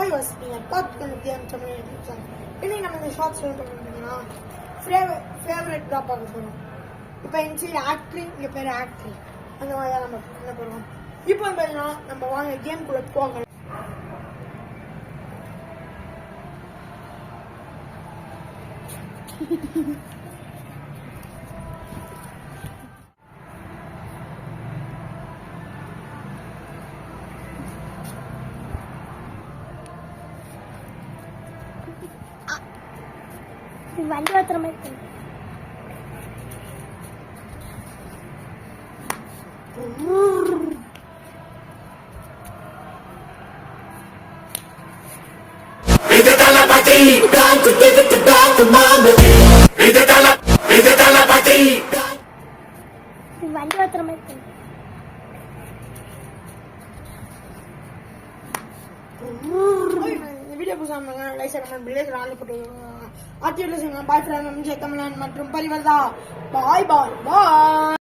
Hi was நீங்கள் பார்த்துக்கணும் game Tamil YouTube channel. இன்னைக்கு நம்ம இந்த ஷார்ட்ஸ் பார்த்தீங்கன்னா ஃபேவரட் தான் பார்க்க போகிறோம். இப்போ எங்கள் சைடு ஆக்ட்ரி, இங்கே பேர் ஆக்ட்ரி, அந்த மாதிரி தான் நம்ம என்ன பண்ணுவோம். இப்போ பார்த்தீங்கன்னா நம்ம வாங்க கேம்குள்ளே போங்க. வண்டி ஓட்டுற மாதிரி வண்டி ஓட்டுற மாதிரி வீடியோ புதுசாக லைக் கமெண்ட் பில்லேஜ் ஆள் போட்டு ஆர்டியூ பாய் ஃப்ரெண்ட் தமிழன் மற்றும் பரிவர்தா. பாய் பாய் பாய்.